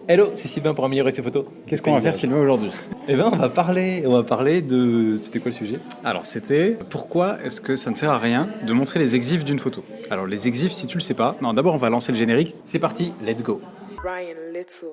Hello, c'est Sylvain pour améliorer ses photos. Qu'est-ce qu'on va faire, Sylvain, aujourd'hui? Eh ben, on va parler de... C'était quoi le sujet? Alors, c'était pourquoi est-ce que ça ne sert à rien de montrer les exifs d'une photo? Alors, les exifs, si tu le sais pas, non, d'abord, on va lancer le générique. C'est parti, let's go. Ryan Little.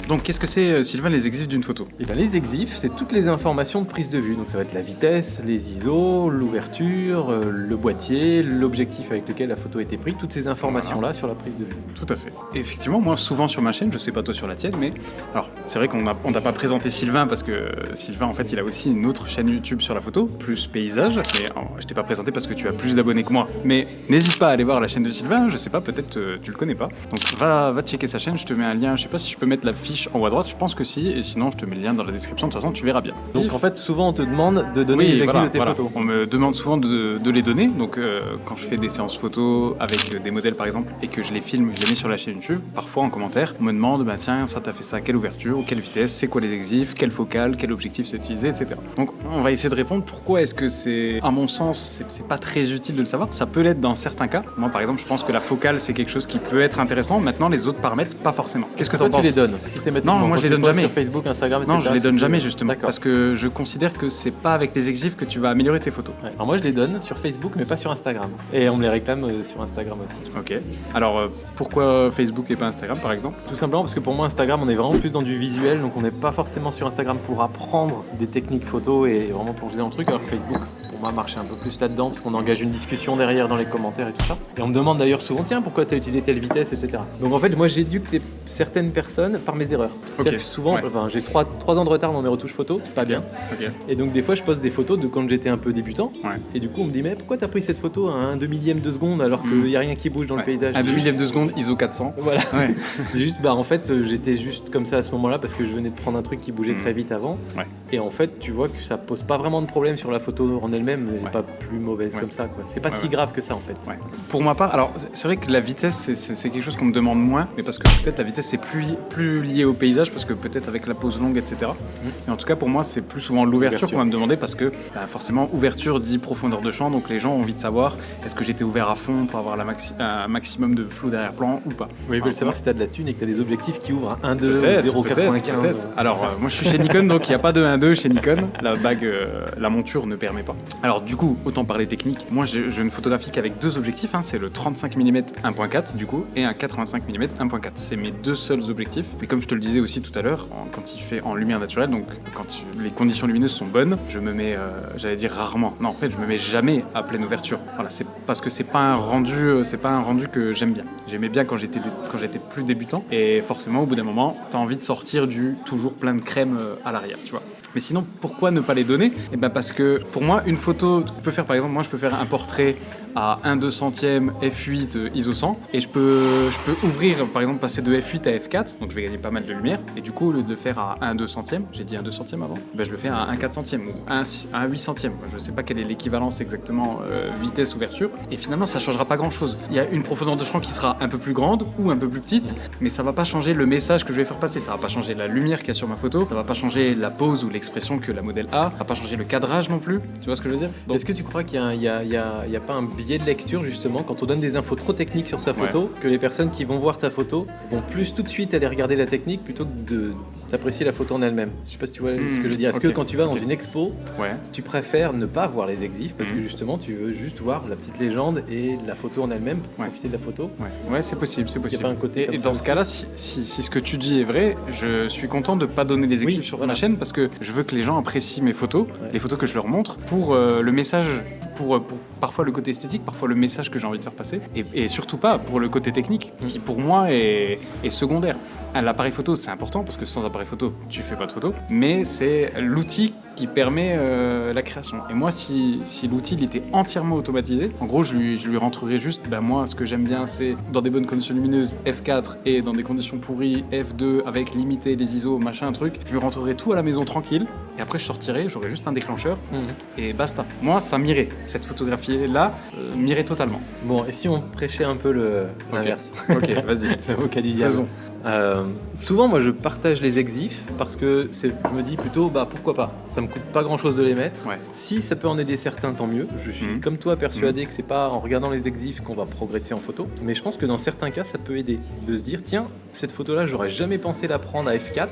Donc, qu'est-ce que c'est, Sylvain, les exifs d'une photo? Eh ben, les exifs, c'est toutes les informations de prise de vue. Donc ça va être la vitesse, les ISO, l'ouverture, le boîtier, l'objectif avec lequel la photo a été prise, toutes ces informations-là sur la prise de vue. Tout à fait. Et effectivement, moi, souvent sur ma chaîne, je sais pas toi sur la tienne, mais alors c'est vrai qu'on n'a pas présenté Sylvain parce que Sylvain, en fait, il a aussi une autre chaîne YouTube sur la photo, plus paysage. Mais je t'ai pas présenté parce que tu as plus d'abonnés que moi. Mais n'hésite pas à aller voir la chaîne de Sylvain. Je sais pas, peut-être tu le connais pas. Donc va checker sa chaîne. Je te mets un lien. Je sais pas si je peux mettre la fiche en haut à droite. Je pense que si. Et sinon, je te mets le lien dans la description. De toute façon, tu verras bien. Donc en fait, souvent on te demande de donner les exifs de tes photos. On me demande souvent de les donner. Donc quand je fais des séances photos avec des modèles par exemple et que je les filme, je les mets sur la chaîne YouTube, parfois en commentaire, on me demande tiens, ça t'as fait ça à quelle ouverture, ou quelle vitesse, c'est quoi les exifs, quelle focale, quel objectif c'est utilisé, etc. Donc on va essayer de répondre pourquoi est-ce que c'est, à mon sens, c'est pas très utile de le savoir. Ça peut l'être dans certains cas. Moi par exemple, je pense que la focale c'est quelque chose qui peut être intéressant. Maintenant les autres paramètres, pas forcément. Qu'est-ce que Toi, t'en penses? tu les donnes systématiquement? Non, moi je les donne jamais. Sur Facebook, Instagram, etc. Non, je les donne jamais justement. D'accord. Parce que je considère que c'est pas avec les exifs que tu vas améliorer tes photos. Ouais. Alors moi je les donne sur Facebook mais pas sur Instagram. Et on me les réclame sur Instagram aussi. Ok. Alors pourquoi Facebook et pas Instagram par exemple? Tout simplement parce que pour moi Instagram on est vraiment plus dans du visuel, donc on n'est pas forcément sur Instagram pour apprendre des techniques photo et vraiment plonger dans le truc, alors que Facebook pour moi marche un peu plus là-dedans parce qu'on engage une discussion derrière dans les commentaires et tout ça. Et on me demande d'ailleurs souvent tiens pourquoi tu as utilisé telle vitesse, etc. Donc en fait moi j'éduque certaines personnes par mes erreurs. C'est-à-dire que souvent j'ai 3 ans de retard dans mes retouches photos, c'est pas bien. Ok. Et donc des fois je poste des photos de quand j'étais un peu débutant. Ouais. Et du coup on me dit mais pourquoi t'as pris cette photo à un demi-millième de seconde alors qu'il n'y a rien qui bouge dans le paysage? Un demi-millième de seconde, ISO 400. Voilà. Ouais. Juste en fait j'étais juste comme ça à ce moment-là parce que je venais de prendre un truc qui bougeait très vite avant. Ouais. Et en fait tu vois que ça pose pas vraiment de problème sur la photo en elle-même, elle n'est pas plus mauvaise comme ça quoi. C'est pas si grave que ça en fait. Ouais. Pour ma part, alors c'est vrai que la vitesse c'est quelque chose qu'on me demande moins, mais parce que peut-être la vitesse c'est plus lié au paysage, parce que peut-être avec la pause longue, etc. Mais en tout cas pour moi c'est plus souvent l'ouverture qu'on va me demander, parce que forcément ouverture dit profondeur de champ, donc les gens ont envie de savoir est-ce que j'étais ouvert à fond pour avoir un maximum de flou derrière-plan ou pas. Oui, ils veulent savoir si t'as de la thune et que t'as des objectifs qui ouvrent à 1.2, peut-être, 0.95. peut-être. Alors moi je suis chez Nikon, donc il n'y a pas de 1.2 chez Nikon. La bague, la monture ne permet pas. Alors du coup, autant parler technique. Moi j'ai une photographie avec deux objectifs, c'est le 35 mm 1.4 du coup et un 85 mm 1.4. C'est mes deux seuls objectifs. Mais comme je te le disais aussi tout à l'heure, quand il fait en lumière naturelle, donc quand les conditions lumineuses sont bonnes, je me mets, j'allais dire rarement. Non, en fait, je me mets jamais à pleine ouverture. Voilà, c'est parce que c'est pas un rendu que j'aime bien. J'aimais bien quand j'étais plus débutant, et forcément, au bout d'un moment, t'as envie de sortir du toujours plein de crème à l'arrière, tu vois. Mais sinon, pourquoi ne pas les donner? Eh ben parce que pour moi, une photo, tu peux faire par exemple, moi je peux faire un portrait à 1/2 centième f8 ISO 100, et je peux ouvrir, par exemple passer de f8 à f4, donc je vais gagner pas mal de lumière, et du coup au lieu de le faire à 1/2 centième, j'ai dit 1/2 centième avant, ben je le fais à 1/4 centième ou 1/8 centième. Je sais pas quelle est l'équivalence exactement vitesse ouverture, et finalement ça changera pas grand chose. Il y a une profondeur de champ qui sera un peu plus grande ou un peu plus petite, mais ça va pas changer le message que je vais faire passer, ça va pas changer la lumière qu'il y a sur ma photo, ça va pas changer la pose ou l'expression que la modèle a, ça va pas changer le cadrage non plus, tu vois ce que je veux dire? Donc, est-ce que tu crois qu'il y a pas un biais de lecture justement quand on donne des infos trop techniques sur sa photo, que les personnes qui vont voir ta photo vont plus tout de suite aller regarder la technique plutôt que d'apprécier la photo en elle-même? Je sais pas si tu vois ce que je veux dire. Est-ce que quand tu vas dans une expo, tu préfères ne pas voir les exifs parce que justement tu veux juste voir la petite légende et la photo en elle-même pour profiter de la photo? Ouais, c'est possible. Il y a pas un côté et dans ce cas-là, si ce que tu dis est vrai, je suis content de pas donner les exifs sur ma chaîne, parce que je veux que les gens apprécient mes photos, les photos que je leur montre, pour le message, pour parfois le côté esthétique, parfois le message que j'ai envie de faire passer, et surtout pas pour le côté technique, qui pour moi est secondaire. L'appareil photo c'est important, parce que sans appareil photo tu fais pas de photo, mais c'est l'outil qui permet la création. Et moi si l'outil il était entièrement automatisé, en gros je lui rentrerais juste, moi ce que j'aime bien c'est dans des bonnes conditions lumineuses f4 et dans des conditions pourries f2 avec limité les ISO machin un truc, je lui rentrerais tout à la maison tranquille, et après je sortirais, j'aurais juste un déclencheur et basta. Moi ça m'irait, cette photographie là m'irait totalement. Bon, et si on prêchait un peu l'inverse? Ok, vas-y. L'avocat du diable. Faisons. Souvent, moi, je partage les exifs parce que je me dis plutôt, pourquoi pas. Ça me coûte pas grand-chose de les mettre. Ouais. Si ça peut en aider certains, tant mieux. Je suis comme toi persuadé que c'est pas en regardant les exifs qu'on va progresser en photo. Mais je pense que dans certains cas, ça peut aider de se dire, tiens, cette photo-là, j'aurais jamais pensé la prendre à f4,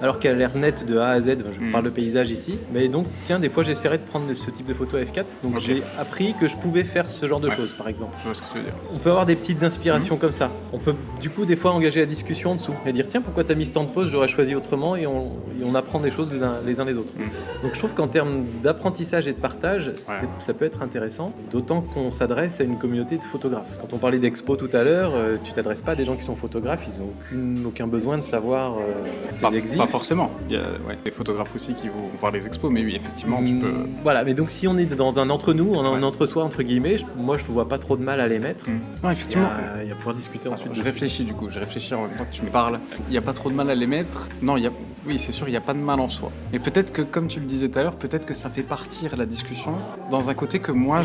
alors qu'elle a l'air nette de A à Z. Je parle de paysage ici. Mais donc, tiens, des fois, j'essaierai de prendre ce type de photo à f4. Donc, j'ai appris que je pouvais faire ce genre de choses, par exemple. Je vois ce que tu veux dire. On peut avoir des petites inspirations comme ça. On peut, du coup, des fois, engager la discussion en dessous et dire, tiens, pourquoi t'as mis ce temps de pause, j'aurais choisi autrement, et on apprend des choses les uns les autres. Donc je trouve qu'en termes d'apprentissage et de partage, ça peut être intéressant, d'autant qu'on s'adresse à une communauté de photographes. Quand on parlait d'expo tout à l'heure, tu t'adresses pas à des gens qui sont photographes, ils n'ont aucun besoin de savoir tes exifs. Pas forcément, il y a des photographes aussi qui vont voir les expos, mais oui, effectivement, tu peux... Voilà, mais donc si on est dans un entre-nous, un entre-soi, entre guillemets, moi je ne vois pas trop de mal à les mettre. Non, effectivement. Il y a pouvoir discuter ensuite. Je réfléchis en même temps que tu me parles. Il n'y a pas trop de mal à les mettre. Non, oui, c'est sûr, il n'y a pas de mal en soi. Mais peut-être que, comme tu le disais tout à l'heure, peut-être que ça fait partir la discussion dans un côté que moi,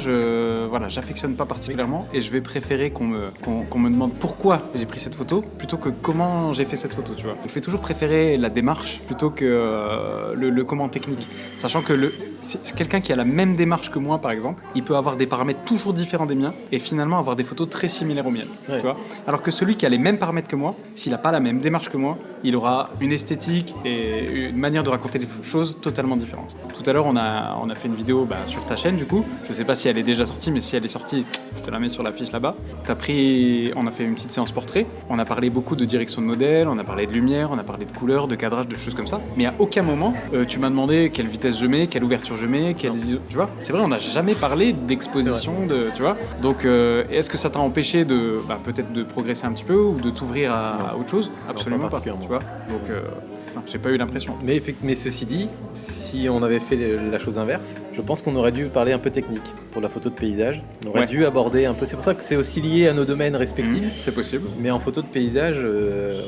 j'affectionne pas particulièrement, et je vais préférer qu'on me demande pourquoi j'ai pris cette photo plutôt que comment j'ai fait cette photo, tu vois. Je vais toujours préférer la démarche plutôt que le comment technique. Sachant que c'est quelqu'un qui a la même démarche que moi, par exemple, il peut avoir des paramètres toujours différents des miens et finalement avoir des photos très similaires aux miennes, tu vois. Alors que celui qui a les mêmes paramètres que moi, s'il n'a pas la même démarche que moi, il aura une esthétique et une manière de raconter les choses totalement différentes. Tout à l'heure, on a fait une vidéo sur ta chaîne, du coup. Je sais pas si elle est déjà sortie, mais si elle est sortie, je te la mets sur la fiche là-bas. On a fait une petite séance portrait. On a parlé beaucoup de direction de modèle, on a parlé de lumière, on a parlé de couleur, de cadrage, de choses comme ça. Mais à aucun moment, tu m'as demandé quelle vitesse je mets, quelle ouverture je mets, quelle ISO, tu vois. C'est vrai, on n'a jamais parlé d'exposition, tu vois. Donc, est-ce que ça t'a empêché de peut-être de progresser un petit peu ou de t'ouvrir à autre chose? Absolument pas, tu vois. Donc, j'ai pas eu l'impression. Mais ceci dit, si on avait fait la chose inverse, je pense qu'on aurait dû parler un peu technique pour la photo de paysage. On aurait dû aborder un peu. C'est pour ça que c'est aussi lié à nos domaines respectifs. C'est possible. Mais en photo de paysage,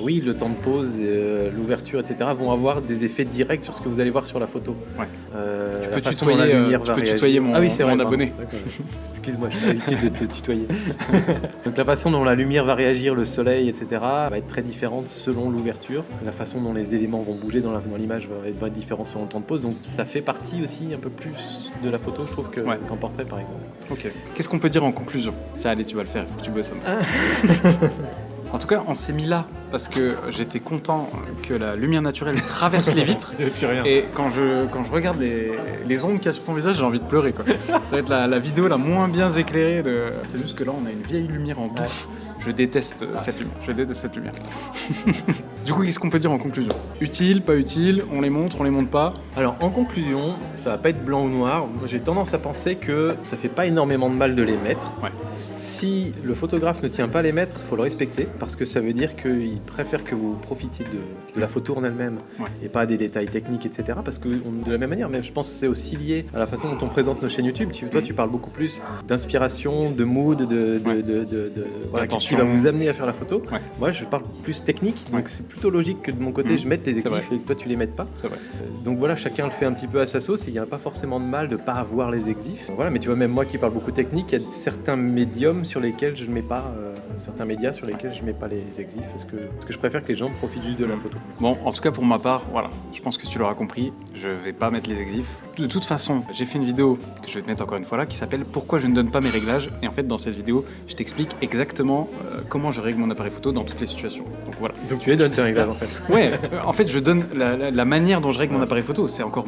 oui, le temps de pause, l'ouverture, etc. vont avoir des effets directs sur ce que vous allez voir sur la photo. Ouais. Tu peux tutoyer mon abonné. Excuse-moi, j'ai pas l'habitude de te tutoyer. Donc la façon dont la lumière va réagir, le soleil, etc. va être très différente selon l'ouverture. La façon dont les éléments vont bouger dans l'image va être différente selon le temps de pause. Donc ça fait partie aussi un peu plus de la photo, je trouve, qu'en portrait, par exemple. Ok. Qu'est-ce qu'on peut dire en conclusion? Tiens, allez, tu vas le faire, il faut que tu bosses. En tout cas, on s'est mis là parce que j'étais content que la lumière naturelle traverse les vitres. Et quand je regarde les ombres qu'il y a sur ton visage, j'ai envie de pleurer, quoi. Ça va être la vidéo la moins bien éclairée. C'est juste que là, on a une vieille lumière en touche. Je déteste cette lumière. Du coup, qu'est-ce qu'on peut dire en conclusion? Utile, pas utile, on les montre pas? Alors, en conclusion, ça va pas être blanc ou noir. Moi, j'ai tendance à penser que ça fait pas énormément de mal de les mettre. Ouais. Si le photographe ne tient pas à les mettre, il faut le respecter, parce que ça veut dire qu'il préfère que vous profitiez de la photo en elle-même et pas des détails techniques, etc. Parce que de la même manière, même je pense que c'est aussi lié à la façon dont on présente nos chaînes YouTube. Toi, tu parles beaucoup plus d'inspiration, de mood, qu'est-ce qui va vous amener à faire la photo. Moi, je parle plus technique, donc c'est plutôt logique que de mon côté, je mette les exifs et que toi, tu les mettes pas. C'est vrai. Donc voilà, chacun le fait un petit peu à sa sauce, et il n'y a pas forcément de mal de pas avoir les exifs. Voilà, mais tu vois, même moi qui parle beaucoup technique, il y a certains médiums sur lesquels je mets pas certains médias sur lesquels je mets pas les exifs, parce que je préfère que les gens profitent juste de la photo. Bon, en tout cas pour ma part, voilà, je pense que tu l'auras compris, je vais pas mettre les exifs. De toute façon, j'ai fait une vidéo que je vais te mettre encore une fois là qui s'appelle Pourquoi je ne donne pas mes réglages, et en fait dans cette vidéo, je t'explique exactement comment je règle mon appareil photo dans toutes les situations. Donc voilà. Donc tu donnes tes réglages en fait. Ouais, en fait je donne la manière dont je règle mon appareil photo, c'est encore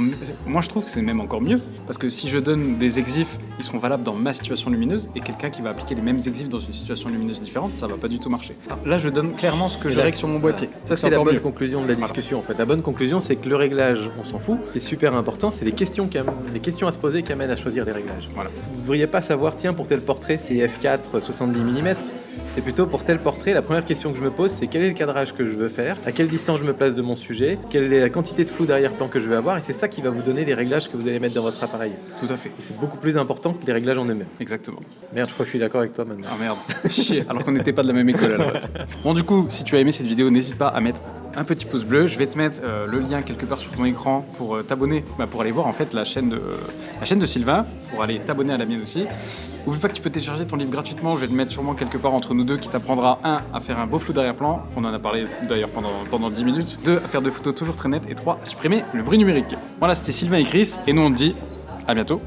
moi je trouve que c'est même encore mieux, parce que si je donne des exifs, ils seront valables dans ma situation lumineuse, et quelqu'un qui va appliquer les mêmes exifs dans une situation lumineuse différente, ça va pas du tout marcher. Là, je donne clairement ce que je règle sur mon boîtier. Ça, c'est la bonne conclusion de la discussion. En fait, la bonne conclusion, c'est que le réglage, on s'en fout. Ce qui est super important, c'est les questions à se poser qui amènent à choisir les réglages. Voilà. Vous ne devriez pas savoir, tiens, pour tel portrait, c'est f4 70 mm. C'est plutôt pour tel portrait, la première question que je me pose, c'est quel est le cadrage que je veux faire, à quelle distance je me place de mon sujet, quelle est la quantité de flou d'arrière-plan que je vais avoir, et c'est ça qui va vous donner les réglages que vous allez mettre dans votre appareil. Tout à fait. Et c'est beaucoup plus important que les réglages en eux-mêmes. Exactement. Merde, je crois que je suis d'accord avec toi maintenant. Ah merde, chier, alors qu'on n'était pas de la même école à la base. Bon, du coup, si tu as aimé cette vidéo, n'hésite pas à mettre un petit pouce bleu. Je vais te mettre le lien quelque part sur ton écran pour t'abonner, pour aller voir en fait la chaîne de Sylvain, pour aller t'abonner à la mienne aussi. Oublie pas que tu peux télécharger ton livre gratuitement. Je vais le mettre sûrement quelque part entre nous deux qui t'apprendra 1 à faire un beau flou d'arrière-plan. On en a parlé d'ailleurs pendant 10 minutes. 2 à faire des photos toujours très nettes. Et 3 à supprimer le bruit numérique. Voilà, c'était Sylvain et Chris. Et nous on te dit à bientôt